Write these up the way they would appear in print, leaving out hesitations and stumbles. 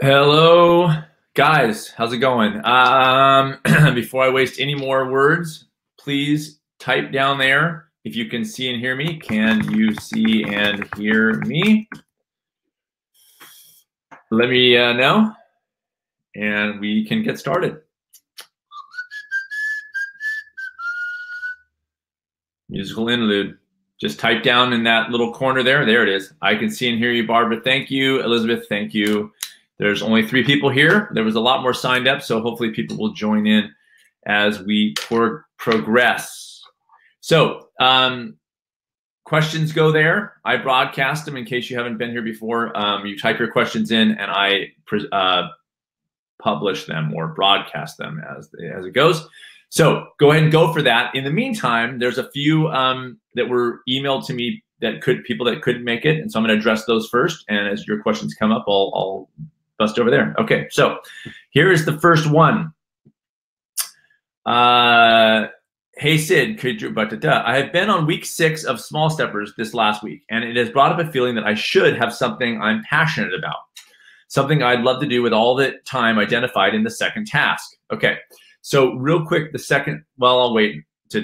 Hello, guys. How's it going? Before I waste any more words, please type down there if you can see and hear me. Can you see and hear me? Let me know, and we can get started. Musical interlude. Just type down in that little corner there. There it is. I can see and hear you, Barbara. Thank you. Elizabeth, thank you. There's only 3 people here. There was a lot more signed up, so hopefully people will join in as we progress. So questions go there. I broadcast them in case you haven't been here before. You type your questions in, and I publish them or broadcast them as it goes. So go ahead and go for that. In the meantime, there's a few that were emailed to me people that couldn't make it, and so I'm going to address those first. And as your questions come up, I'll bust over there. Okay, so here is the first one. Hey Sid, I have been on week 6 of Small Steppers this last week, and it has brought up a feeling that I should have something I'm passionate about, something I'd love to do with all the time identified in the second task. Okay, so real quick, I'll wait to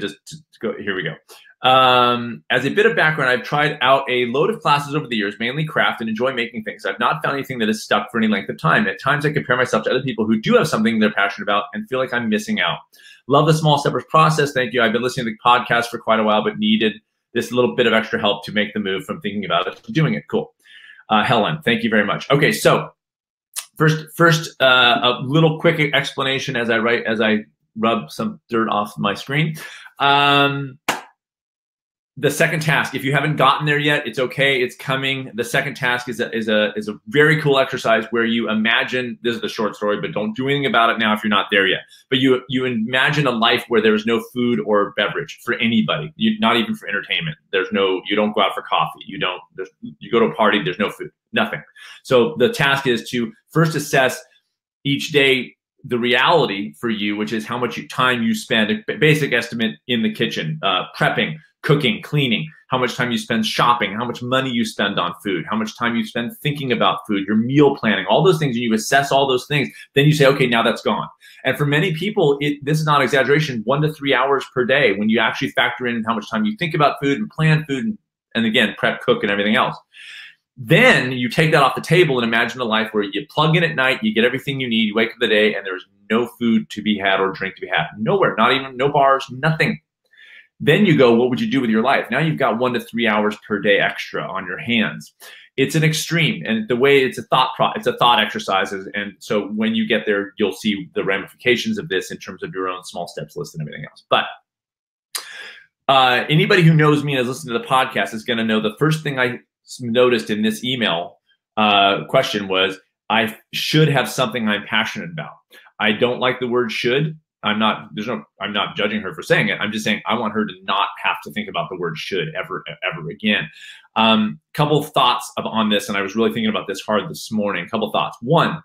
go. Here we go. As a bit of background, I've tried out a load of classes over the years, mainly craft, and enjoy making things. I've not found anything that has stuck for any length of time. At times, I compare myself to other people who do have something they're passionate about and feel like I'm missing out. Love the Small Steppers process. Thank you. I've been listening to the podcast for quite a while, but needed this little bit of extra help to make the move from thinking about it to doing it. Cool. Helen, thank you very much. Okay, so first, a little quick explanation as I rub some dirt off my screen. The second task, if you haven't gotten there yet, it's okay. It's coming. The second task is a very cool exercise where you imagine, this is the short story, but don't do anything about it now if you're not there yet. But you imagine a life where there's no food or beverage for anybody, not even for entertainment. You don't go out for coffee. You go to a party, there's no food, nothing. So the task is to first assess each day the reality for you, which is how much time you spend, a basic estimate in the kitchen, prepping, cooking, cleaning, how much time you spend shopping, how much money you spend on food, how much time you spend thinking about food, your meal planning, all those things. And you assess all those things. Then you say, okay, now that's gone. And for many people, this is not exaggeration, 1 to 3 hours per day when you actually factor in how much time you think about food and plan food and again, prep, cook, and everything else. Then you take that off the table and imagine a life where you plug in at night, you get everything you need, you wake up the day, and there's no food to be had or drink to be had. Nowhere, not even, no bars, nothing. Then you go, what would you do with your life? Now you've got 1 to 3 hours per day extra on your hands. It's an extreme, and the way it's a thought exercise, and so when you get there, you'll see the ramifications of this in terms of your own small steps list and everything else. But anybody who knows me and has listened to the podcast is going to know the first thing I noticed in this email question was, I should have something I'm passionate about. I don't like the word should. I'm not judging her for saying it. I'm just saying I want her to not have to think about the word should ever again. Couple of thoughts on this, and I was really thinking about this hard this morning. Couple thoughts. One,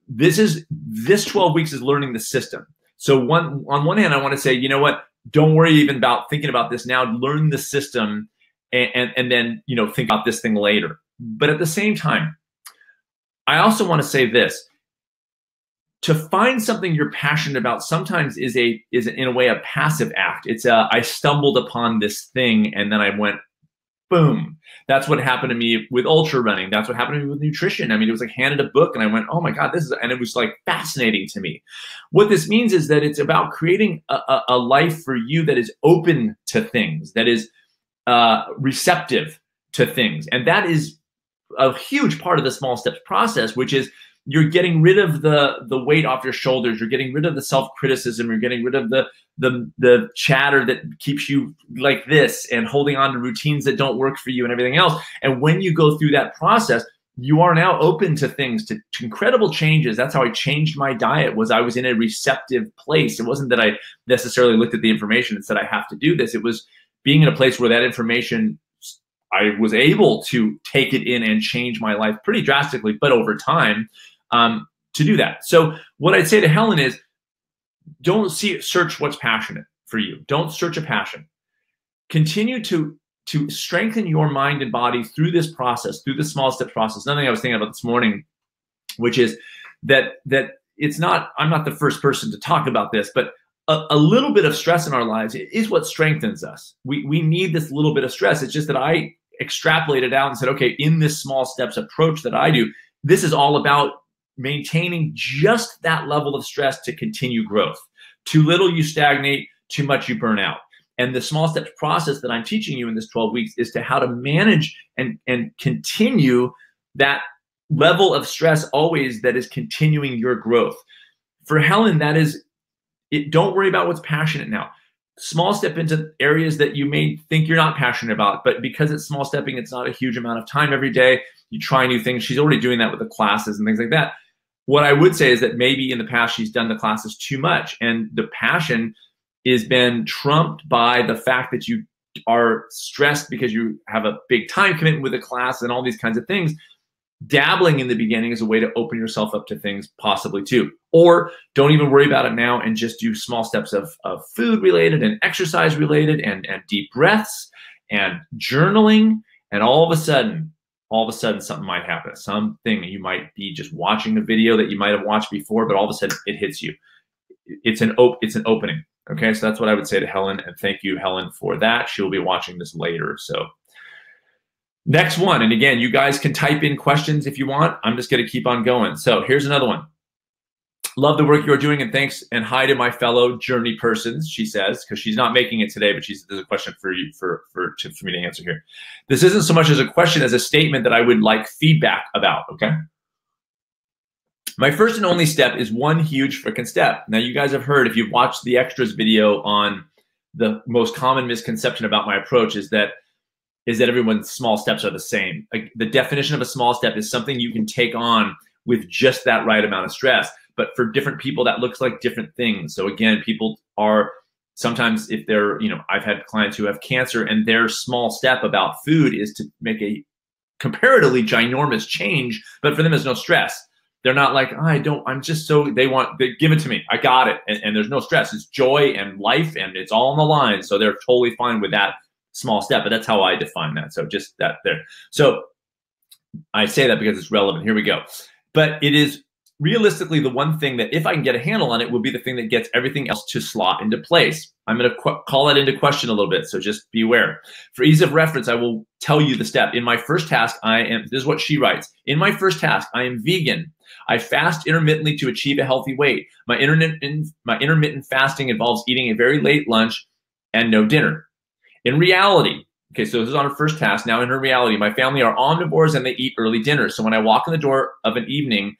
this 12 weeks is learning the system. So on one hand, I want to say, you know what? Don't worry even about thinking about this now. Learn the system, and then think about this thing later. But at the same time, I also want to say this. To find something you're passionate about sometimes is in a way a passive act. It's I stumbled upon this thing and then I went, boom. That's what happened to me with ultra running. That's what happened to me with nutrition. I mean, it was like handed a book and I went, oh my God, and it was like fascinating to me. What this means is that it's about creating a life for you that is open to things, that is receptive to things. And that is a huge part of the small steps process, which is you're getting rid of the weight off your shoulders. You're getting rid of the self-criticism. You're getting rid of the chatter that keeps you like this and holding on to routines that don't work for you and everything else. And when you go through that process, you are now open to things, to incredible changes. That's how I changed my diet, was I was in a receptive place. It wasn't that I necessarily looked at the information and said, I have to do this. It was being in a place where that information, I was able to take it in and change my life pretty drastically, but over time, to do that. So what I'd say to Helen is, don't search what's passionate for you. Don't search a passion. Continue to to strengthen your mind and body through this process, through the small step process. Another thing I was thinking about this morning, which is that it's not, I'm not the first person to talk about this, but a little bit of stress in our lives is what strengthens us. We need this little bit of stress. It's just that I extrapolated out and said, okay, in this small steps approach that I do, this is all about maintaining just that level of stress to continue growth. Too little, you stagnate. Too much, you burn out. And the small steps process that I'm teaching you in this 12 weeks is to how to manage and continue that level of stress always that is continuing your growth. For Helen, that is it. Don't worry about what's passionate now. Small step into areas that you may think you're not passionate about, but because it's small stepping, it's not a huge amount of time every day. You try new things. She's already doing that with the classes and things like that. What I would say is that maybe in the past she's done the classes too much, and the passion has been trumped by the fact that you are stressed because you have a big time commitment with a class and all these kinds of things. Dabbling in the beginning is a way to open yourself up to things possibly too. Or don't even worry about it now and just do small steps of food related and exercise related and deep breaths and journaling. And all of a sudden something might happen. Something you might be just watching a video that you might have watched before, but all of a sudden it hits you. It's an opening. Okay, so that's what I would say to Helen, and thank you, Helen, for that. She'll be watching this later. So next one, and again, you guys can type in questions if you want. I'm just going to keep on going. So here's another one. Love the work you're doing, and thanks and hi to my fellow journey persons, she says, because she's not making it today, but there's a question for you for me to answer here. This isn't so much as a question as a statement that I would like feedback about, okay? My first and only step is one huge freaking step. Now, you guys have heard, if you've watched the extras video on the most common misconception about my approach is that everyone's small steps are the same. Like, the definition of a small step is something you can take on with just that right amount of stress. But for different people, that looks like different things. So again, people are sometimes, if they're, I've had clients who have cancer and their small step about food is to make a comparatively ginormous change, but for them there's no stress. They're not like, oh, I'm just so, they give it to me. I got it. And there's no stress. It's joy and life and it's all on the line. So they're totally fine with that small step, but that's how I define that. So just that there. So I say that because it's relevant. Here we go. But it is realistically the one thing that if I can get a handle on it will be the thing that gets everything else to slot into place. I'm going to call that into question a little bit. So just be aware. For ease of reference, I will tell you the step. In my first task, this is what she writes. In my first task, I am vegan. I fast intermittently to achieve a healthy weight. My intermittent fasting involves eating a very late lunch and no dinner. In reality, okay, so this is on her first task. Now in her reality, my family are omnivores and they eat early dinner. So when I walk in the door of an evening,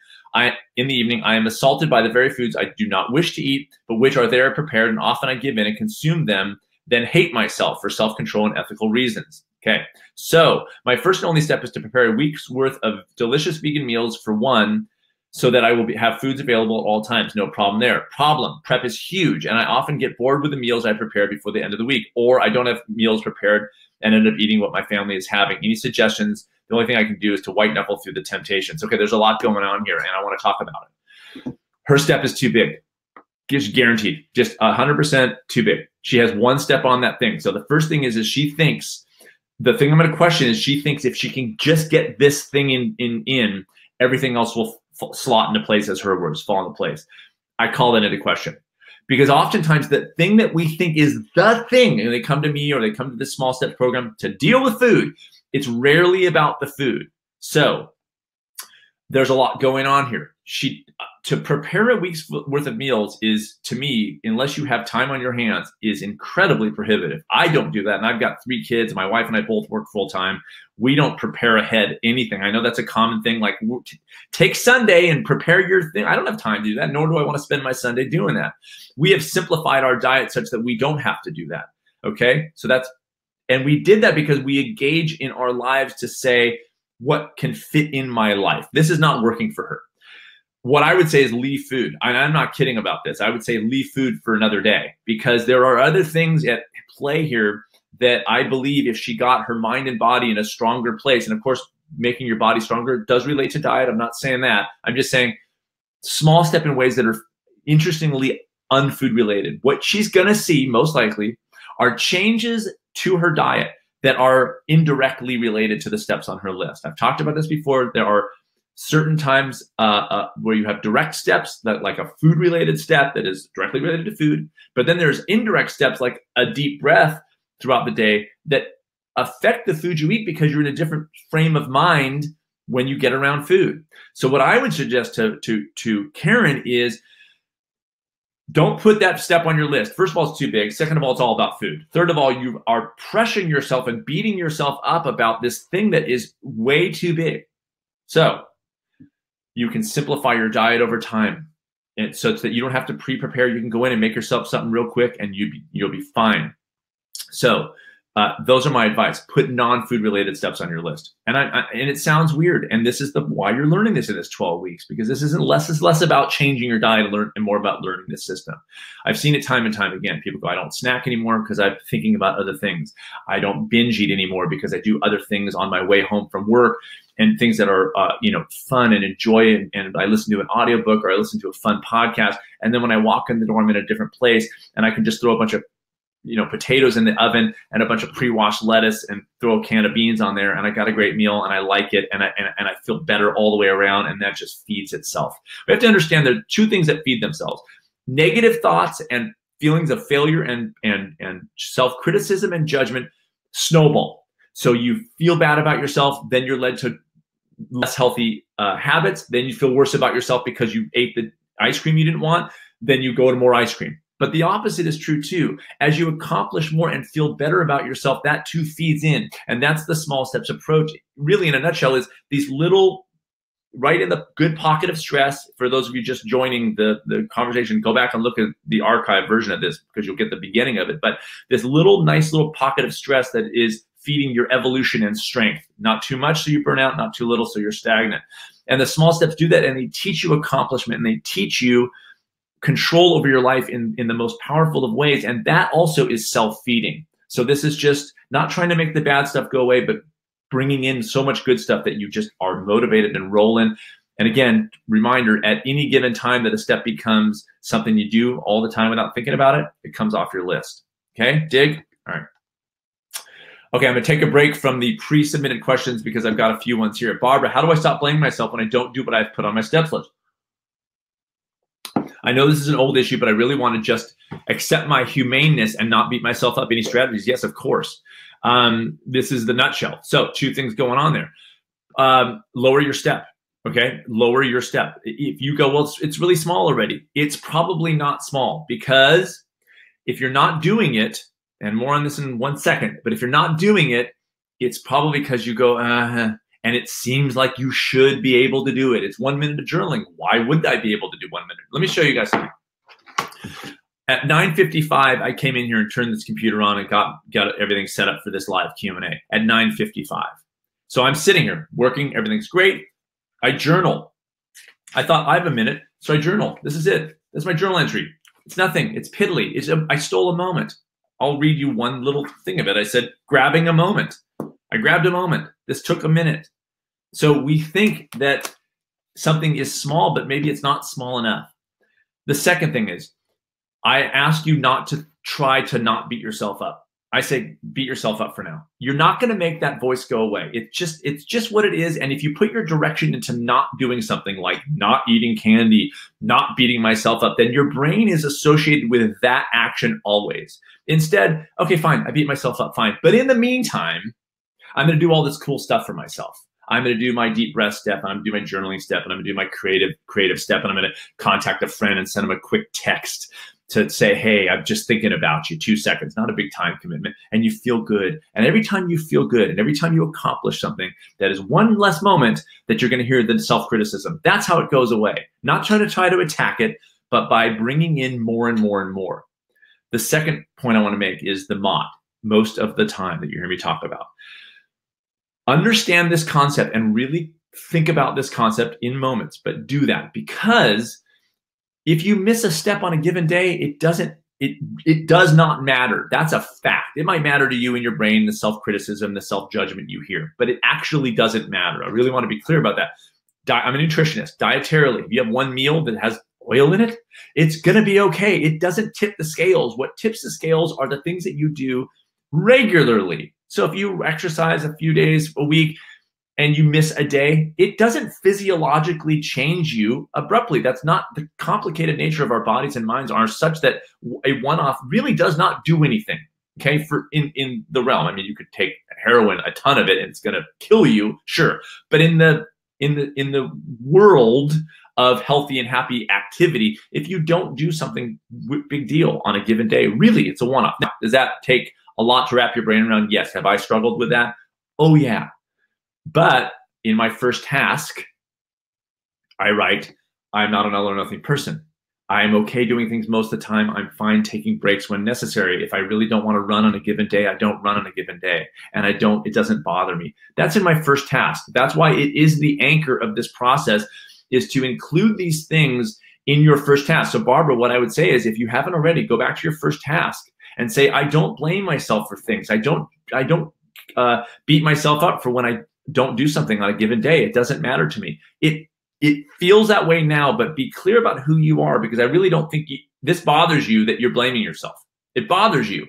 in the evening, I am assaulted by the very foods I do not wish to eat, but which are there prepared, and often I give in and consume them, then hate myself for self-control and ethical reasons. Okay, so my first and only step is to prepare a week's worth of delicious vegan meals for one, so that I will have foods available at all times. No problem there. Problem, prep is huge, and I often get bored with the meals I prepare before the end of the week, or I don't have meals prepared and end up eating what my family is having. Any suggestions? The only thing I can do is to white knuckle through the temptations. Okay, there's a lot going on here, and I want to talk about it. Her step is too big. Just guaranteed. Just 100% too big. She has one step on that thing. So the first thing is she thinks, the thing I'm going to question is she thinks if she can just get this thing in, everything else will slot into place, as her words, fall into place. I call that into question. Because oftentimes the thing that we think is the thing, and they come to me or they come to this small step program to deal with food, it's rarely about the food. So there's a lot going on here. To prepare a week's worth of meals is, to me, unless you have time on your hands, is incredibly prohibitive. I don't do that, and I've got 3 kids. My wife and I both work full time. We don't prepare ahead anything. I know that's a common thing, like take Sunday and prepare your thing. I don't have time to do that, nor do I want to spend my Sunday doing that. We have simplified our diet such that we don't have to do that, okay? So and we did that because we engage in our lives to say, what can fit in my life? This is not working for her. What I would say is leave food. I'm not kidding about this. I would say leave food for another day, because there are other things at play here that I believe if she got her mind and body in a stronger place, and of course, making your body stronger does relate to diet. I'm not saying that. I'm just saying small step in ways that are interestingly unfood related. What she's going to see most likely are changes to her diet that are indirectly related to the steps on her list. I've talked about this before. There are certain times where you have direct steps, that like a food related step that is directly related to food, but then there's indirect steps like a deep breath throughout the day that affect the food you eat because you're in a different frame of mind when you get around food. So what I would suggest to Karen is, don't put that step on your list. First of all, it's too big. Second of all, it's all about food. Third of all, you are pressuring yourself and beating yourself up about this thing that is way too big. So you can simplify your diet over time, and so that you don't have to pre-prepare. You can go in and make yourself something real quick and you'll be fine. So those are my advice. Put non-food related steps on your list. And and it sounds weird. And this is why you're learning this in this 12 weeks, because this isn't less about changing your diet and more about learning this system. I've seen it time and time again. People go, I don't snack anymore because I'm thinking about other things. I don't binge eat anymore because I do other things on my way home from work, and things that are fun and enjoy it. And I listen to an audiobook or I listen to a fun podcast. And then when I walk in the door, I'm in a different place and I can just throw a bunch of potatoes in the oven and a bunch of pre-washed lettuce and throw a can of beans on there, and I got a great meal and I like it, and I feel better all the way around, and that just feeds itself. We have to understand there are two things that feed themselves: negative thoughts and feelings of failure and self-criticism and judgment snowball. So you feel bad about yourself, then you're led to less healthy habits, then you feel worse about yourself because you ate the ice cream you didn't want, then you go to more ice cream. But the opposite is true too. As you accomplish more and feel better about yourself, that too feeds in. And that's the small steps approach. Really, in a nutshell, is these little, right in the good pocket of stress. For those of you just joining the conversation, go back and look at the archive version of this because you'll get the beginning of it. But this nice little pocket of stress that is feeding your evolution and strength. Not too much so you burn out, not too little so you're stagnant. And the small steps do that, and they teach you accomplishment, and they teach you control over your life in the most powerful of ways. And that also is self-feeding. So this is just not trying to make the bad stuff go away, but bringing in so much good stuff that you just are motivated and rolling. And again, reminder, at any given time that a step becomes something you do all the time without thinking about it, it comes off your list. Okay, dig? All right. Okay, I'm gonna take a break from the pre-submitted questions because I've got a few ones here. Barbara, how do I stop blaming myself when I don't do what I've put on my steps list? I know this is an old issue, but I really want to just accept my humaneness and not beat myself up. Any strategies? Yes, of course. This is the nutshell. So two things going on there. Lower your step, okay? Lower your step. If you go, well, it's really small already. It's probably not small, because if you're not doing it, and more on this in 1 second, but if you're not doing it, it's probably because you go, and it seems like you should be able to do it. It's 1 minute of journaling. Why wouldn't I be able to do 1 minute? Let me show you guys something. At 9:55, I came in here and turned this computer on and got everything set up for this live Q&A at 9:55. So I'm sitting here working. Everything's great. I journal. I thought, I have a minute, so I journal. This is it. This is my journal entry. It's nothing. It's piddly. I stole a moment. I'll read you one little thing of it. I said, grabbing a moment. I grabbed a moment. This took a minute. So we think that something is small, but maybe it's not small enough. The second thing is, I ask you not to try to not beat yourself up. I say, beat yourself up for now. You're not going to make that voice go away. It's just what it is. And if you put your direction into not doing something like not eating candy, not beating myself up, then your brain is associated with that action always. Instead, okay, fine, I beat myself up, fine. But in the meantime, I'm going to do all this cool stuff for myself. I'm going to do my deep breath step, and I'm going to do my journaling step, and I'm going to do my creative step, and I'm going to contact a friend and send them a quick text to say, hey, I'm just thinking about you, 2 seconds, not a big time commitment, and you feel good. And every time you feel good, and every time you accomplish something, that is one less moment that you're going to hear the self-criticism. That's how it goes away. Not trying to try to attack it, but by bringing in more and more and more. The second point I want to make is the MOD, most of the time, that you hear me talk about. Understand this concept and really think about this concept in moments, but do that, because if you miss a step on a given day, it does not matter. That's a fact. It might matter to you in your brain, the self-criticism, the self-judgment you hear, but it actually doesn't matter. I really want to be clear about that. I'm a nutritionist. Dietarily, if you have one meal that has oil in it, it's going to be okay. It doesn't tip the scales. What tips the scales are the things that you do regularly. So if you exercise a few days a week and you miss a day, it doesn't physiologically change you abruptly. That's not the complicated nature of our bodies and minds are such that a one-off really does not do anything. Okay, for in the realm. I mean, you could take heroin, a ton of it, and it's going to kill you, sure. But in the world of healthy and happy activity, if you don't do something big deal on a given day, really, it's a one-off. Now, does that take a lot to wrap your brain around? Yes. Have I struggled with that? Oh yeah. But in my first task, I write, I'm not an all or nothing person. I'm okay doing things most of the time. I'm fine taking breaks when necessary. If I really don't want to run on a given day, I don't run on a given day. And it doesn't bother me. That's in my first task. That's why it is the anchor of this process, is to include these things in your first task. So Barbara, what I would say is, if you haven't already, go back to your first task and say, I don't blame myself for things. I don't beat myself up for when I don't do something on a given day. It doesn't matter to me. It feels that way now, but be clear about who you are, because I really don't think this bothers you that you're blaming yourself. It bothers you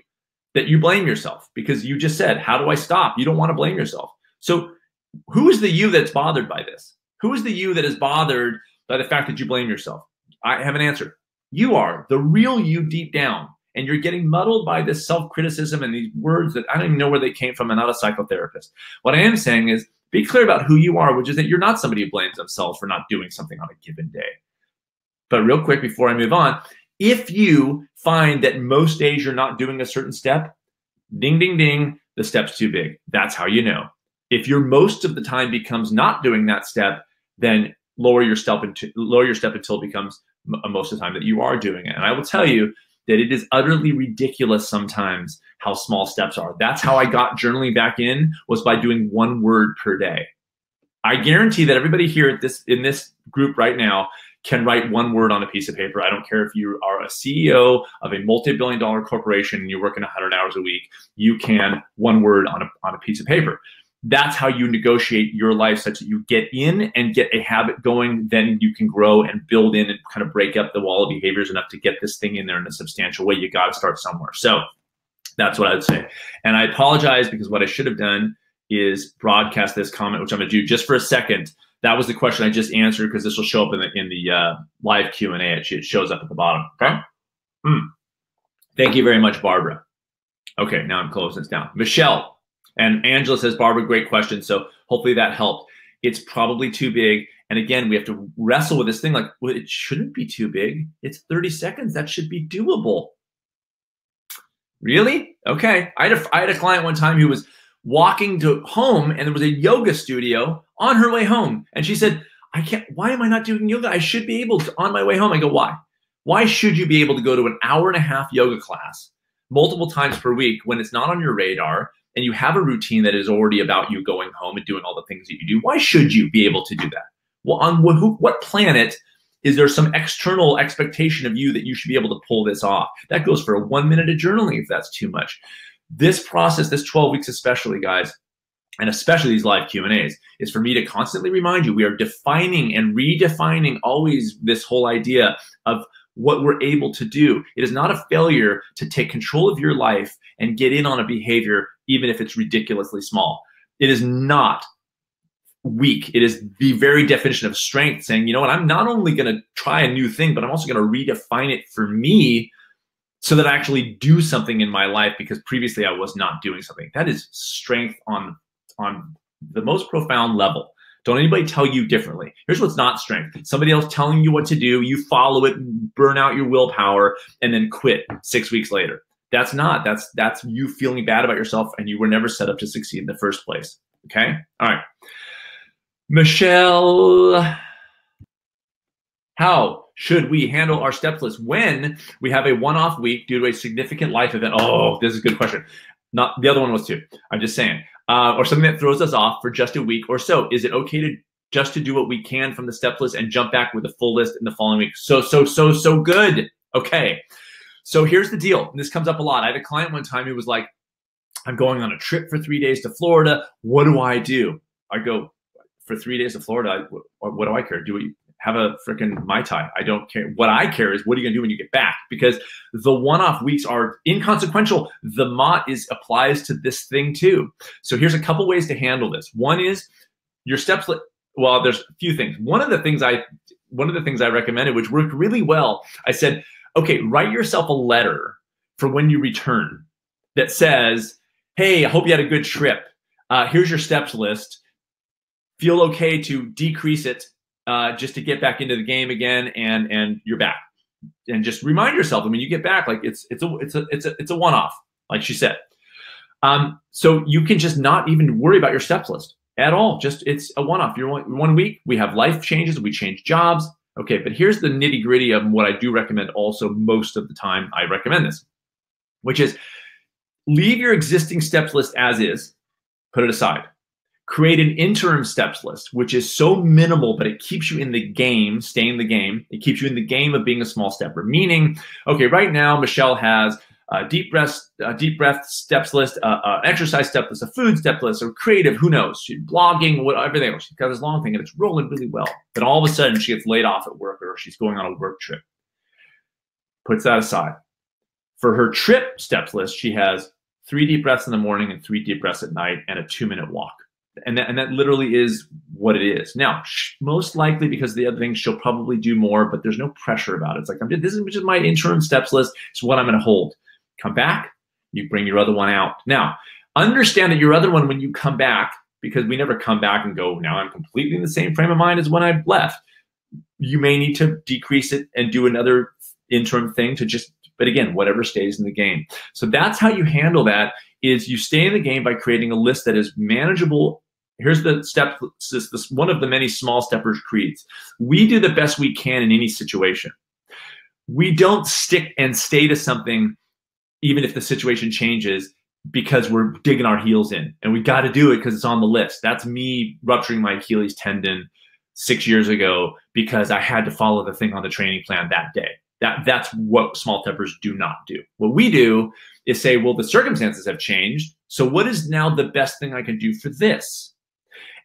that you blame yourself because you just said, how do I stop? You don't want to blame yourself. So who is the you that's bothered by this? Who is the you that is bothered by the fact that you blame yourself? I have an answer. You are the real you deep down, and you're getting muddled by this self-criticism and these words that I don't even know where they came from. I'm not a psychotherapist. What I am saying is, be clear about who you are, which is that you're not somebody who blames themselves for not doing something on a given day. But real quick, before I move on, if you find that most days you're not doing a certain step, ding, ding, ding, the step's too big. That's how you know. If your most of the time becomes not doing that step, then lower your step until it becomes most of the time that you are doing it. And I will tell you that it is utterly ridiculous sometimes how small steps are. That's how I got journaling back in, was by doing 1 word per day. I guarantee that everybody here in this group right now can write 1 word on a piece of paper. I don't care if you are a CEO of a multi-billion-dollar corporation and you're working 100 hours a week, you can 1 word on a piece of paper. That's how you negotiate your life, such that you get in and get a habit going. Then you can grow and build in and kind of break up the wall of behaviors enough to get this thing in there in a substantial way. You got to start somewhere. So that's what I would say. And I apologize, because what I should have done is broadcast this comment, which I'm going to do just for a second. That was the question I just answered, because this will show up in the live Q&A. It shows up at the bottom. Okay. Thank you very much, Barbara. Okay, now I'm closing this down. Michelle. And Angela says, Barbara, great question. So hopefully that helped. It's probably too big. And again, we have to wrestle with this thing like, well, it shouldn't be too big. It's 30 seconds. That should be doable. Really? Okay. I had a client one time who was walking to home, and there was a yoga studio on her way home. And she said, why am I not doing yoga? I should be able to on my way home. I go, why? Why should you be able to go to an hour-and-a-half yoga class multiple times per week when it's not on your radar, and you have a routine that is already about you going home and doing all the things that you do? Why should you be able to do that? Well, on what planet is there some external expectation of you that you should be able to pull this off? That goes for 1 minute of journaling if that's too much. This process, this 12 weeks especially, guys, and especially these live Q&As, is for me to constantly remind you we are defining and redefining always this whole idea of what we're able to do. It is not a failure to take control of your life and get in on a behavior, even if it's ridiculously small. It is not weak. It is the very definition of strength, saying, you know what, I'm not only going to try a new thing, but I'm also going to redefine it for me so that I actually do something in my life, because previously I was not doing something. That is strength on the most profound level. Don't anybody tell you differently. Here's what's not strength. Somebody else telling you what to do, you follow it, burn out your willpower, and then quit 6 weeks later. That's you feeling bad about yourself, and you were never set up to succeed in the first place. Okay? All right. Michelle, how should we handle our steps list when we have a one-off week due to a significant life event? Oh, this is a good question. Not the other one was too. I'm just saying. Or something that throws us off for just a week or so. Is it okay to just to do what we can from the step list and jump back with a full list in the following week? So good. Okay. So here's the deal. And this comes up a lot. I had a client one time who was like, I'm going on a trip for 3 days to Florida. What do I do? I go, for 3 days to Florida, what do I care? have a freaking Mai Tai. I don't care. What I care is what are you gonna do when you get back? Because the one-off weeks are inconsequential. The MOT applies to this thing too. So here's a couple ways to handle this. One is your steps. Well, there's a few things. One of the things I recommended, which worked really well, I said, okay, write yourself a letter for when you return that says, hey, I hope you had a good trip. Here's your steps list. Feel okay to decrease it just to get back into the game again, and you're back. And just remind yourself, when you get back, like it's a one-off, like she said. So you can just not even worry about your steps list at all. Just it's a one-off. You're one week. We have life changes. We change jobs. Okay, but here's the nitty-gritty of what I do recommend. Also, most of the time, I recommend this, which is leave your existing steps list as is. Put it aside. Create an interim steps list, which is so minimal, but it keeps you in the game, stay in the game. It keeps you in the game of being a small stepper. Meaning, okay, right now, Michelle has a deep breath steps list, exercise step list, a food step list, or creative, who knows? She's blogging, everything. She's got this long thing, and it's rolling really well. Then all of a sudden, she gets laid off at work, or she's going on a work trip. Puts that aside. For her trip steps list, she has 3 deep breaths in the morning and 3 deep breaths at night and a 2-minute walk. And that literally is what it is. Now, most likely because of the other things, she'll probably do more, but there's no pressure about it. It's like, this is just my interim steps list. It's what I'm going to hold. Come back, you bring your other one out. Now, understand that your other one, when you come back, because we never come back and go, now I'm completely in the same frame of mind as when I left. You may need to decrease it and do another interim thing to just, but again, whatever stays in the game. So that's how you handle that, is you stay in the game by creating a list that is manageable. Here's the step, this one of the many small steppers creeds. We do the best we can in any situation. We don't stick and stay to something even if the situation changes because we're digging our heels in. And we got to do it because it's on the list. That's me rupturing my Achilles tendon 6 years ago because I had to follow the thing on the training plan that day. That's what small steppers do not do. What we do is say, well, the circumstances have changed. So what is now the best thing I can do for this?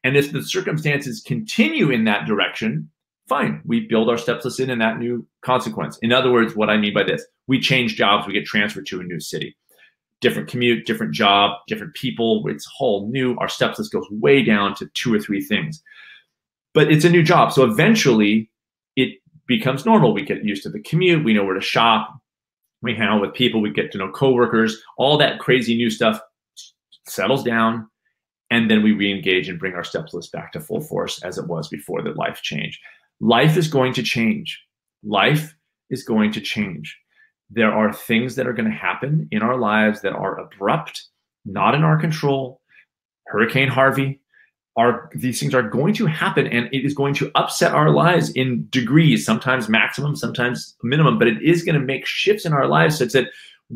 And if the circumstances continue in that direction, fine. We build our steps list in that new consequence. In other words, what I mean by this, we change jobs, we get transferred to a new city. Different commute, different job, different people. It's whole new. Our steps list goes way down to 2 or 3 things. But it's a new job. So eventually it becomes normal. We get used to the commute. We know where to shop. We hang out with people. We get to know coworkers. All that crazy new stuff settles down. And then we re-engage and bring our steps list back to full force as it was before the life change. Life is going to change. Life is going to change. There are things that are going to happen in our lives that are abrupt, not in our control. Hurricane Harvey, these things are going to happen, and it is going to upset our lives in degrees, sometimes maximum, sometimes minimum, but it is going to make shifts in our lives such that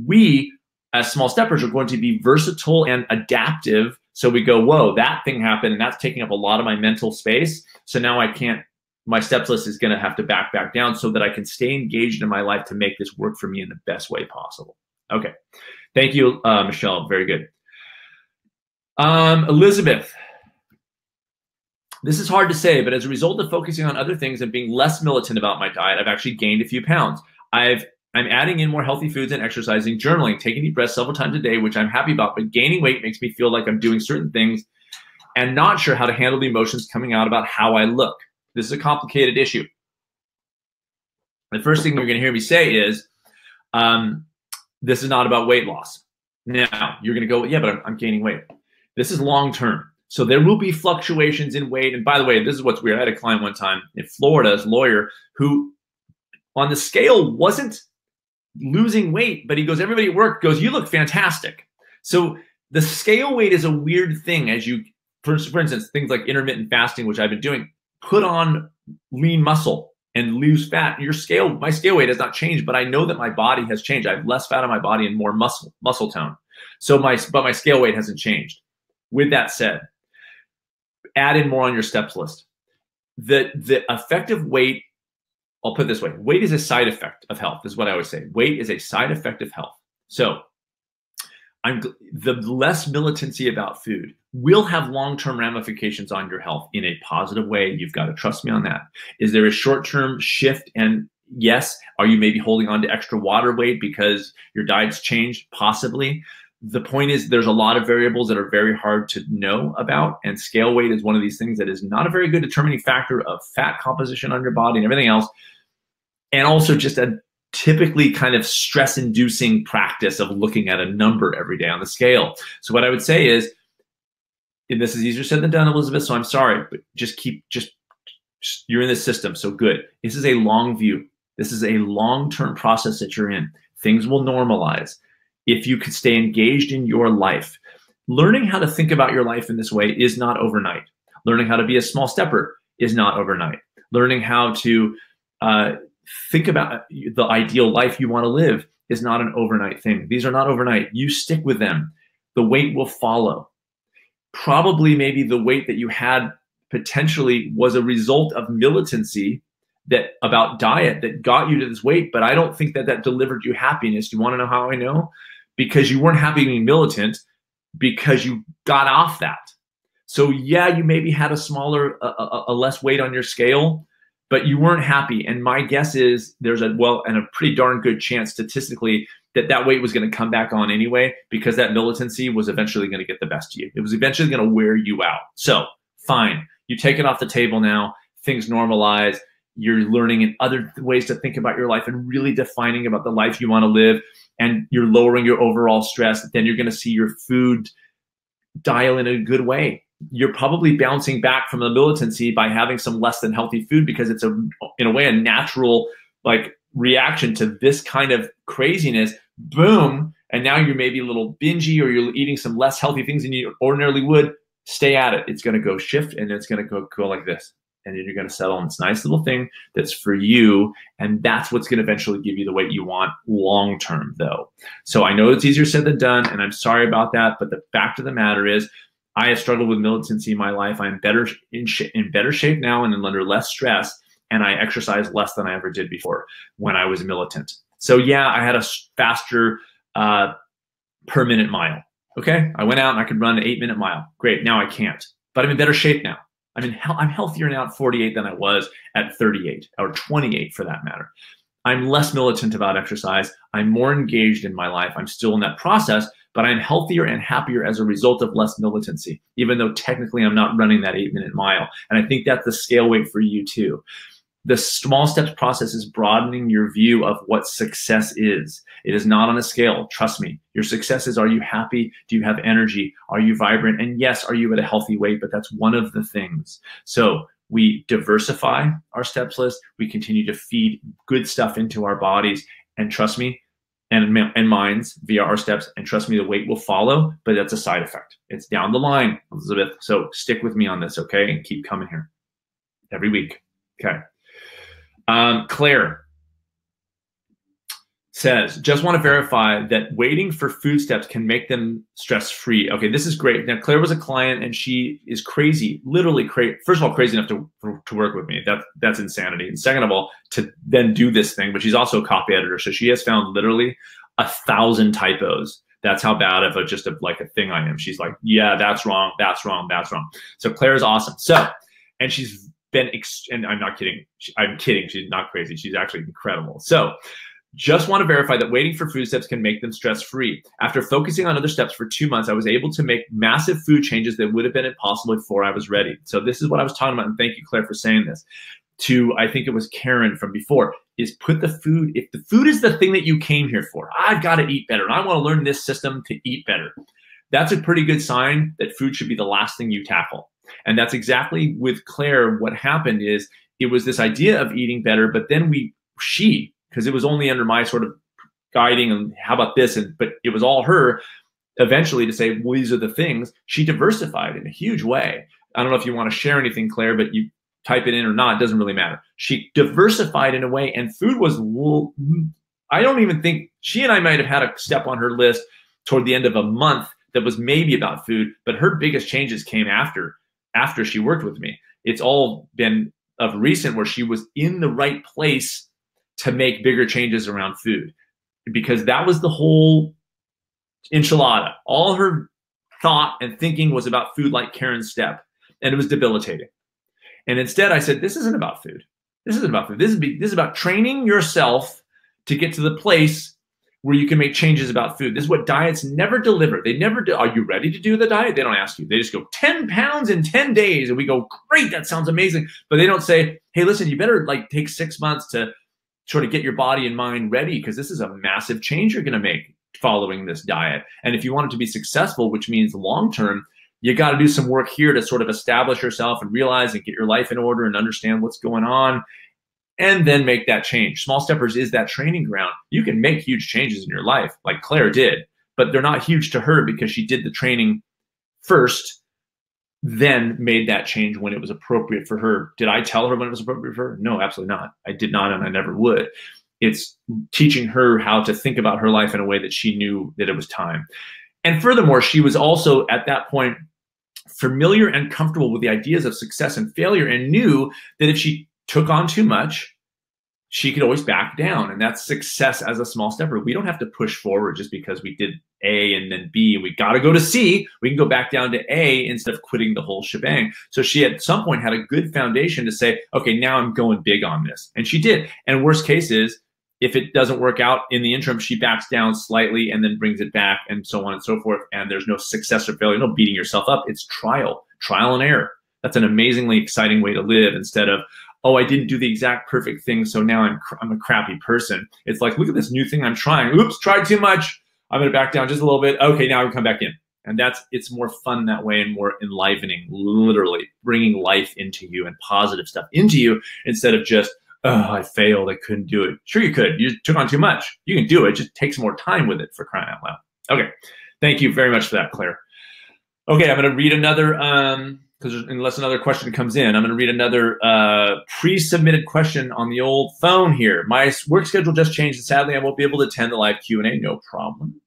we, as small steppers, are going to be versatile and adaptive. So we go, whoa, that thing happened, and that's taking up a lot of my mental space. So now I can't, my steps list is going to have to back down so that I can stay engaged in my life to make this work for me in the best way possible. Okay. Thank you, Michelle. Very good. Elizabeth. This is hard to say, but as a result of focusing on other things and being less militant about my diet, I've actually gained a few pounds. I'm adding in more healthy foods and exercising, journaling, taking deep breaths several times a day, which I'm happy about, but gaining weight makes me feel like I'm doing certain things and not sure how to handle the emotions coming out about how I look. This is a complicated issue. The first thing you're going to hear me say is, this is not about weight loss. Now, you're going to go, yeah, but I'm gaining weight. This is long-term. So there will be fluctuations in weight. And by the way, this is what's weird. I had a client one time in Florida, as a lawyer, who on the scale wasn't losing weight, but he goes, everybody at work goes, you look fantastic. So the scale weight is a weird thing as you, for instance, things like intermittent fasting, which I've been doing, put on lean muscle and lose fat. My scale weight has not changed, but I know that my body has changed. I have less fat on my body and more muscle tone. So my scale weight hasn't changed. With that said, add in more on your steps list. The effective weight, I'll put it this way, weight is a side effect of health. This is what I always say. Weight is a side effect of health. So the less militancy about food will have long-term ramifications on your health in a positive way. You've got to trust me on that. Is there a short-term shift? And yes, are you maybe holding on to extra water weight because your diet's changed? Possibly. The point is there's a lot of variables that are very hard to know about, and scale weight is one of these things that is not a very good determining factor of fat composition on your body and everything else. And also just a typically kind of stress-inducing practice of looking at a number every day on the scale. So what I would say is, and this is easier said than done, Elizabeth, so I'm sorry, but you're in this system, so good. This is a long view. This is a long-term process that you're in. Things will normalize if you could stay engaged in your life. Learning how to think about your life in this way is not overnight. Learning how to be a small stepper is not overnight. Learning how to think about the ideal life you want to live is not an overnight thing. These are not overnight. You stick with them. The weight will follow. Probably maybe the weight that you had potentially was a result of militancy about diet that got you to this weight, but I don't think that delivered you happiness. You want to know how I know? Because you weren't happy being militant, because you got off that. So yeah, you maybe had a less weight on your scale, but you weren't happy. And my guess is there's a pretty darn good chance statistically that weight was going to come back on anyway, because that militancy was eventually going to get the best of you. It was eventually going to wear you out. So fine, you take it off the table now, things normalize, you're learning in other ways to think about your life and really defining about the life you want to live, and you're lowering your overall stress. Then you're going to see your food dial in a good way. You're probably bouncing back from the militancy by having some less than healthy food, because it's in a way a natural reaction to this kind of craziness. Boom. And now you're maybe a little bingy, or you're eating some less healthy things than you ordinarily would. Stay at it. It's going to go shift, and it's going to go like this. And then you're going to settle on this nice little thing that's for you. And that's what's going to eventually give you the weight you want long-term, though. So I know it's easier said than done, and I'm sorry about that. But the fact of the matter is, I have struggled with militancy in my life. I'm in better shape now and under less stress. And I exercise less than I ever did before when I was militant. So yeah, I had a faster per minute mile. Okay, I went out and I could run an 8-minute mile. Great, now I can't, but I'm in better shape now. I'm healthier now at 48 than I was at 38 or 28 for that matter. I'm less militant about exercise. I'm more engaged in my life. I'm still in that process, but I'm healthier and happier as a result of less militancy, even though technically I'm not running that 8-minute mile. And I think that's the scale weight for you too. The small steps process is broadening your view of what success is. It is not on a scale. Trust me. Your success is, are you happy? Do you have energy? Are you vibrant? And yes, are you at a healthy weight? But that's one of the things. So we diversify our steps list. We continue to feed good stuff into our bodies. And trust me, and minds via our steps. And trust me, the weight will follow, but that's a side effect. It's down the line, Elizabeth. So stick with me on this, okay? And keep coming here every week. Okay. Claire says, just want to verify that waiting for food steps can make them stress-free. Okay, this is great. Now, Claire was a client, and she is crazy, literally crazy. First of all, crazy enough to work with me. That's insanity. And second of all, to then do this thing, but she's also a copy editor. So she has found literally 1,000 typos. That's how bad of a thing I am. She's like, yeah, that's wrong, that's wrong, that's wrong. So Claire is awesome. So, and she's and I'm not kidding. I'm kidding. She's not crazy. She's actually incredible. So just want to verify that waiting for food steps can make them stress-free. After focusing on other steps for 2 months, I was able to make massive food changes that would have been impossible before I was ready. So this is what I was talking about. And thank you, Claire, for saying this. I think it was Karen from before, is put the food, if the food is the thing that you came here for, I've got to eat better. And I want to learn this system to eat better. That's a pretty good sign that food should be the last thing you tackle. And that's exactly with Claire. What happened is it was this idea of eating better, but then because it was only under my sort of guiding and how about this, but it was all her eventually to say, well, these are the things. She diversified in a huge way. I don't know if you want to share anything, Claire, but you type it in or not, it doesn't really matter. She diversified in a way, and food was, I don't even think, she and I might have had a step on her list toward the end of a month that was maybe about food, but her biggest changes came after she worked with me. It's all been of recent where she was in the right place to make bigger changes around food, because that was the whole enchilada. All her thought and thinking was about food like Karen's step, and it was debilitating. And instead I said, this isn't about food. This isn't about food. This is about training yourself to get to the place where you can make changes about food. This is what diets never deliver. They never do. Are you ready to do the diet? They don't ask you. They just go 10 pounds in 10 days. And we go, great, that sounds amazing. But they don't say, hey, listen, you better like take 6 months to sort of get your body and mind ready, because this is a massive change you're going to make following this diet. And if you want it to be successful, which means long-term, you got to do some work here to sort of establish yourself and realize and get your life in order and understand what's going on, and then make that change. Small Steppers is that training ground. You can make huge changes in your life like Claire did, but they're not huge to her because she did the training first, then made that change when it was appropriate for her. Did I tell her when it was appropriate for her? No, absolutely not. I did not, and I never would. It's teaching her how to think about her life in a way that she knew that it was time. And furthermore, she was also at that point familiar and comfortable with the ideas of success and failure, and knew that if she took on too much, she could always back down. And that's success as a small stepper. We don't have to push forward just because we did A and then B and we got to go to C. We can go back down to A instead of quitting the whole shebang. So she at some point had a good foundation to say, okay, now I'm going big on this. And she did. And worst case is, if it doesn't work out in the interim, she backs down slightly and then brings it back, and so on and so forth. And there's no success or failure, no beating yourself up. It's trial and error. That's an amazingly exciting way to live, instead of, oh, I didn't do the exact perfect thing, so now I'm a crappy person. It's like, look at this new thing I'm trying. Oops, tried too much. I'm going to back down just a little bit. Okay, now I can come back in. And it's more fun that way and more enlivening, literally bringing life into you and positive stuff into you, instead of just, oh, I failed, I couldn't do it. Sure you could. You took on too much. You can do it. Just take some more time with it, for crying out loud. Okay. Thank you very much for that, Claire. Okay, I'm going to read another, because unless another question comes in, I'm going to read another pre-submitted question on the old phone here. My work schedule just changed, and sadly I won't be able to attend the live Q&A. No problem.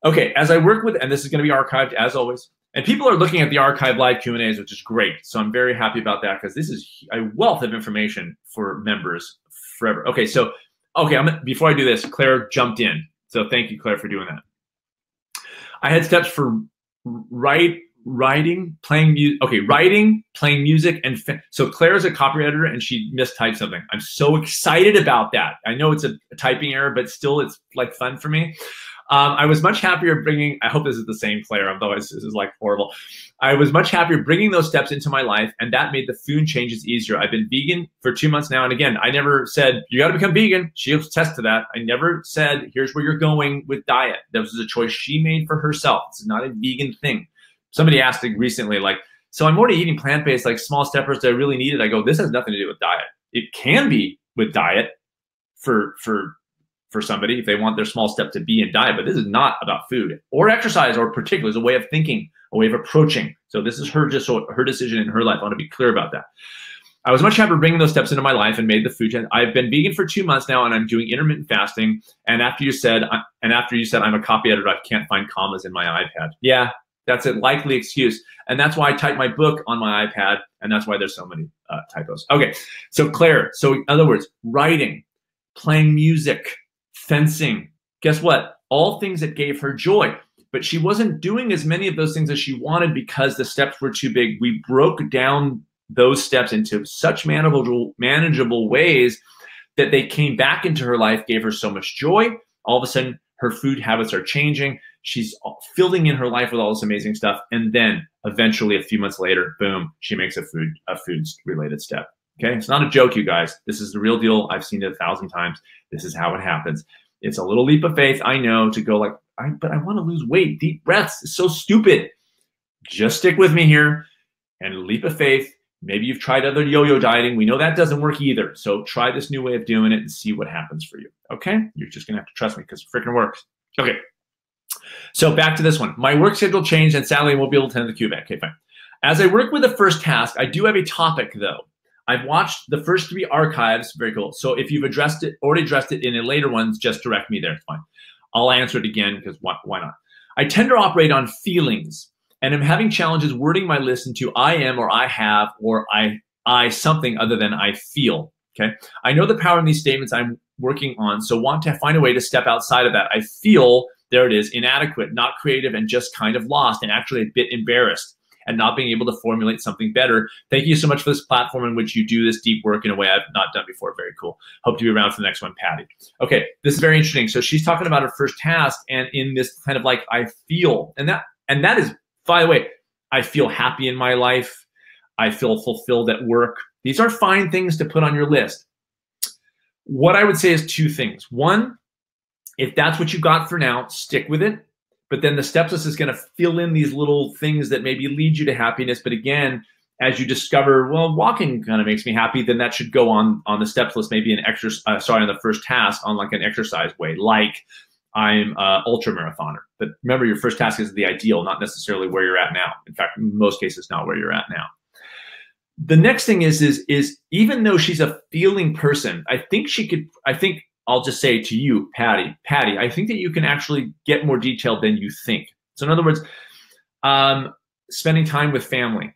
Okay, as I work with, and this is going to be archived as always, and people are looking at the archive live Q&As, which is great. So I'm very happy about that, because this is a wealth of information for members forever. Okay, so, before I do this, Claire jumped in. So thank you, Claire, for doing that. I had steps for writing, playing music, and so Claire's a copy editor, and she mistyped something. I'm so excited about that. I know it's a typing error, but still it's like fun for me. I was much happier bringing, I hope this is the same Claire, otherwise this is like horrible. I was much happier bringing those steps into my life, and that made the food changes easier. I've been vegan for 2 months now. And again, I never said, you got to become vegan. She'll attest to that. I never said, here's where you're going with diet. That was a choice she made for herself. It's not a vegan thing. Somebody asked recently, like, so I'm already eating plant-based, like small steppers, do I really need it? I go, this has nothing to do with diet. It can be with diet for somebody if they want their small step to be in diet, but this is not about food or exercise or particularly. It's a way of thinking, a way of approaching. So this is her decision in her life. I want to be clear about that. I was much happier bringing those steps into my life and made the food change. I've been vegan for 2 months now, and I'm doing intermittent fasting. And after you said I'm a copy editor, I can't find commas in my iPad. Yeah, that's a likely excuse. And that's why I type my book on my iPad, and that's why there's so many typos. Okay, so Claire, so in other words, writing, playing music, fencing, guess what? All things that gave her joy. But she wasn't doing as many of those things as she wanted because the steps were too big. We broke down those steps into such manageable ways that they came back into her life, gave her so much joy. All of a sudden, her food habits are changing. She's filling in her life with all this amazing stuff. And then eventually, a few months later, boom, she makes a food-related step. Okay, it's not a joke, you guys. This is the real deal. I've seen it 1,000 times. This is how it happens. It's a little leap of faith, I know, to go like, but I want to lose weight. Deep breaths. It's so stupid. Just stick with me here and leap of faith. Maybe you've tried other yo-yo dieting. We know that doesn't work either. So try this new way of doing it and see what happens for you. Okay? You're just going to have to trust me because it freaking works. Okay. So back to this one. My work schedule changed, and sadly I won't be able to attend the Q&A. Okay, fine. As I work with the first task, I do have a topic, though. I've watched the first 3 archives. Very cool. So if you've already addressed it in the later ones, just direct me there. It's fine. I'll answer it again because why not? I tend to operate on feelings, and I'm having challenges wording my list into I am or I have or I something other than I feel. Okay. I know the power in these statements I'm working on, so want to find a way to step outside of that. I feel There it is, inadequate, not creative, and just kind of lost, and actually a bit embarrassed and not being able to formulate something better. Thank you so much for this platform in which you do this deep work in a way I've not done before. Very cool. Hope to be around for the next one, Patty. Okay, this is very interesting. So she's talking about her first task, and in this kind of like, I feel, and that is, by the way, I feel happy in my life. I feel fulfilled at work. These are fine things to put on your list. What I would say is two things. One, if that's what you got for now, stick with it. But then the steps list is going to fill in these little things that maybe lead you to happiness. But again, as you discover, well, walking kind of makes me happy, then that should go on the steps list, maybe an exercise, on the first task on like an exercise way, like I'm an ultra marathoner. But remember, your first task is the ideal, not necessarily where you're at now. In fact, in most cases, not where you're at now. The next thing is even though she's a feeling person, I think I'll just say to you, Patty, I think that you can actually get more detailed than you think. So in other words, spending time with family.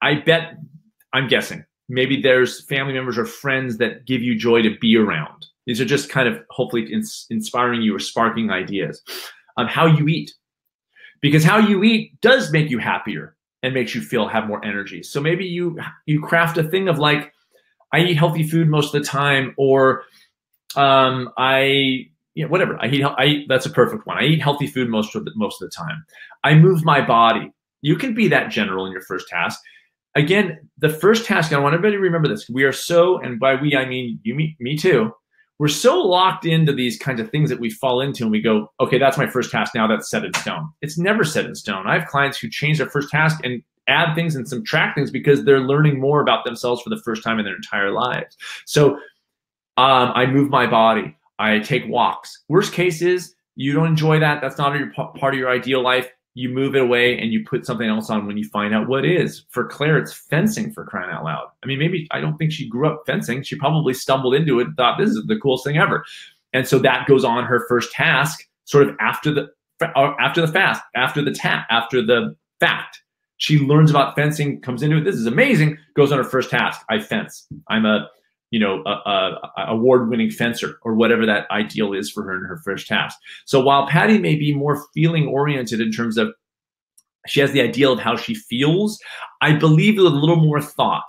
I'm guessing, maybe there's family members or friends that give you joy to be around. These are just kind of hopefully inspiring you or sparking ideas. How you eat. Because how you eat does make you happier and makes you have more energy. So maybe you craft a thing of like, I eat healthy food most of the time, or whatever. I eat, that's a perfect one. I eat healthy food most of the time. I move my body. You can be that general in your first task. Again, the first task, I want everybody to remember this. We are so, and by we, I mean you, me too. We're so locked into these kinds of things that we fall into and we go, okay, that's my first task. Now that's set in stone. It's never set in stone. I have clients who change their first task and add things and subtract things because they're learning more about themselves for the first time in their entire lives. So I move my body. I take walks. Worst case is you don't enjoy that. That's not part of your ideal life. You move it away and you put something else on when you find out what is. For Claire, it's fencing, for crying out loud. I mean, maybe, I don't think she grew up fencing. She probably stumbled into it and thought, this is the coolest thing ever. And so that goes on her first task, sort of after the fact. She learns about fencing, comes into it. This is amazing. Goes on her first task. I fence. I'm a award-winning fencer, or whatever that ideal is for her in her first task. So while Patty may be more feeling-oriented in terms of she has the ideal of how she feels, I believe with a little more thought,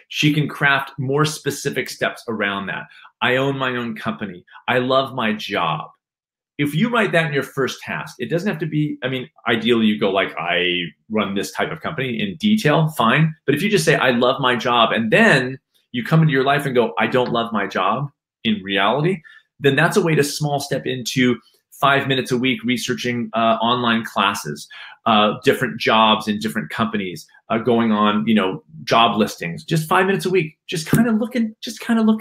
she can craft more specific steps around that. I own my own company. I love my job. If you write that in your first task, it doesn't have to be, I mean, ideally you go like, I run this type of company in detail, fine. But if you just say, I love my job, and then you come into your life and go, I don't love my job in reality, then that's a way to small step into 5 minutes a week researching online classes, different jobs in different companies, going on, job listings, just 5 minutes a week, just kind of looking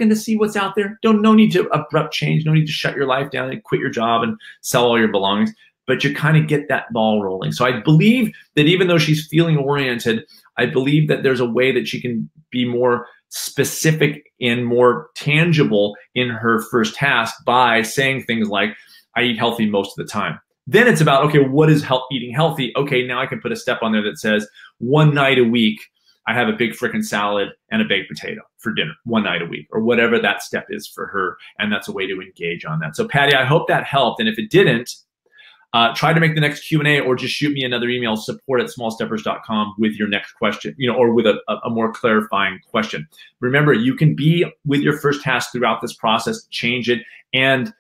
to see what's out there. No need to abrupt change, no need to shut your life down and quit your job and sell all your belongings, but you kind of get that ball rolling. So I believe that even though she's feeling oriented, I believe that there's a way that she can be more specific and more tangible in her first task by saying things like, I eat healthy most of the time. Then it's about, okay, what is eating healthy? Okay, now I can put a step on there that says one night a week, I have a big frickin' salad and a baked potato for dinner, one night a week, or whatever that step is for her. And that's a way to engage on that. So Patty, I hope that helped. And if it didn't, try to make the next Q&A, or just shoot me another email, support@smallsteppers.com, with your next question, or with a more clarifying question. Remember, you can be with your first task throughout this process, change it, and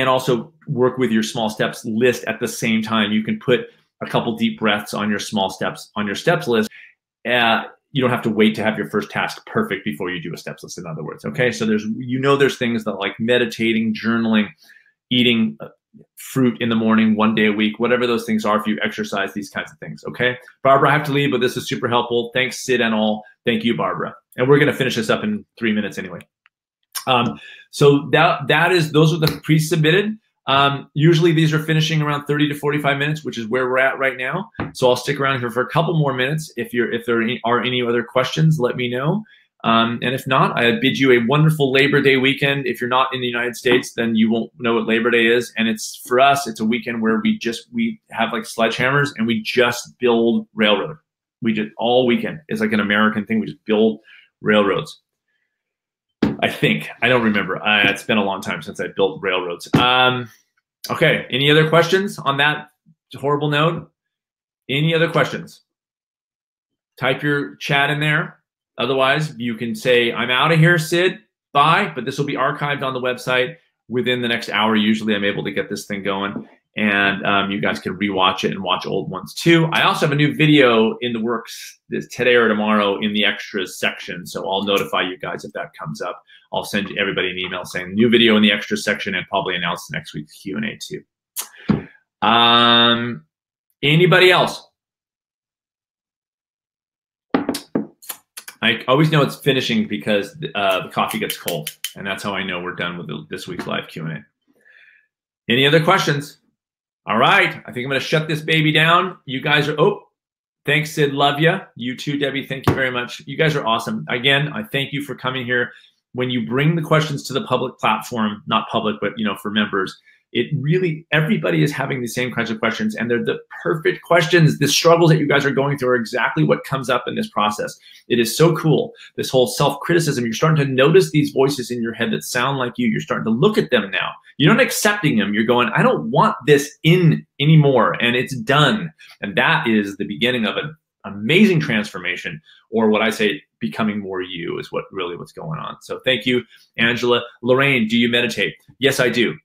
also work with your small steps list at the same time. You can put a couple deep breaths on your small steps on your steps list. You don't have to wait to have your first task perfect before you do a steps list, in other words. Okay, so there's things that like meditating, journaling, eating fruit in the morning, 1 day a week, whatever those things are, if you exercise, these kinds of things. Okay, Barbara, I have to leave, but this is super helpful. Thanks, Sid and all. Thank you, Barbara. And we're going to finish this up in 3 minutes anyway. So those are the pre-submitted. Usually these are finishing around 30 to 45 minutes, which is where we're at right now. So I'll stick around here for a couple more minutes. If there are any other questions, let me know. And if not, I bid you a wonderful Labor Day weekend. If you're not in the United States, then you won't know what Labor Day is. And for us, it's a weekend where we have like sledgehammers and we just build railroad. We did all weekend. It's like an American thing. We just build railroads. I think. I don't remember. It's been a long time since I built railroads. Okay, any other questions on that horrible note? Any other questions? Type your chat in there. Otherwise, you can say, I'm out of here, Sid. Bye. But this will be archived on the website within the next hour. Usually I'm able to get this thing going. And you guys can rewatch it and watch old ones too. I also have a new video in the works today or tomorrow in the extras section. So I'll notify you guys if that comes up. I'll send everybody an email saying new video in the extras section and probably announce next week's Q&A too. Anybody else? I always know it's finishing because the coffee gets cold, and that's how I know we're done with this week's live Q&A. Any other questions? All right, I think I'm going to shut this baby down. You guys are, oh, thanks, Sid, love you. You too, Debbie, thank you very much. You guys are awesome. Again, I thank you for coming here. When you bring the questions to the public platform, not public, but for members, it really, everybody is having the same kinds of questions, and they're the perfect questions. The struggles that you guys are going through are exactly what comes up in this process. It is so cool. This whole self-criticism, you're starting to notice these voices in your head that sound like you. You're starting to look at them now. You're not accepting them. You're going, I don't want this in anymore, and it's done. And that is the beginning of an amazing transformation, or what I say, becoming more you is what's going on. So thank you, Angela. Lorraine, do you meditate? Yes, I do.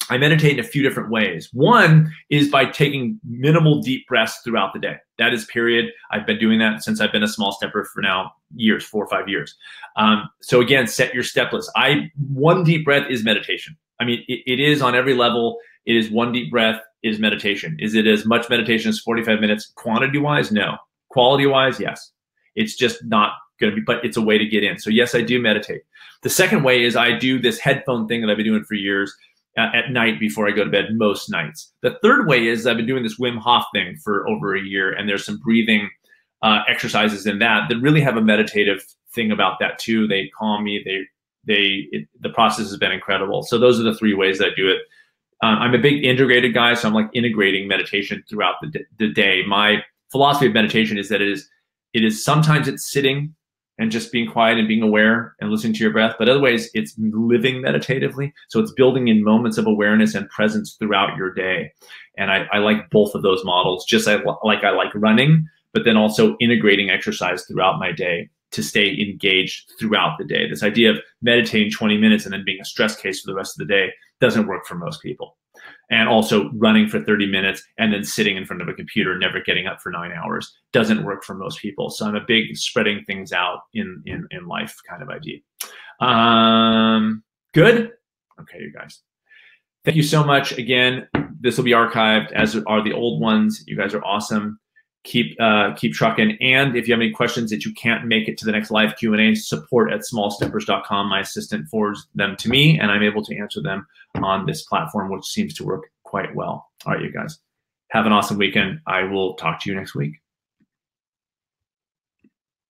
I meditate in a few different ways. One is by taking minimal deep breaths throughout the day. That is period. I've been doing that since I've been a small stepper for now years, 4 or 5 years. So again, set your step list. One deep breath is meditation. I mean, it is on every level. It is one deep breath is meditation. Is it as much meditation as 45 minutes? Quantity-wise, no. Quality-wise, yes. It's just not going to be, but it's a way to get in. So yes, I do meditate. The second way is I do this headphone thing that I've been doing for years at night before I go to bed most nights. The third way is I've been doing this Wim Hof thing for over a year, and there's some breathing exercises in that really have a meditative thing about that too. They calm me. The process has been incredible. So those are the 3 ways that I do it. I'm a big integrated guy, so I'm like integrating meditation throughout the day. My philosophy of meditation is that it is sometimes it's sitting and just being quiet and being aware and listening to your breath. But other ways, it's living meditatively. So it's building in moments of awareness and presence throughout your day. And I like both of those models, just like I like running, but then also integrating exercise throughout my day to stay engaged throughout the day. This idea of meditating 20 minutes and then being a stress case for the rest of the day doesn't work for most people. And also running for 30 minutes and then sitting in front of a computer, never getting up for 9 hours, doesn't work for most people. So I'm a big spreading things out in life kind of idea. Good? Okay, you guys. Thank you so much. Again, this will be archived, as are the old ones. You guys are awesome. Keep trucking. And if you have any questions that you can't make it to the next live Q&A, support@smallsteppers.com. My assistant forwards them to me, and I'm able to answer them on this platform, which seems to work quite well. All right, you guys. Have an awesome weekend. I will talk to you next week.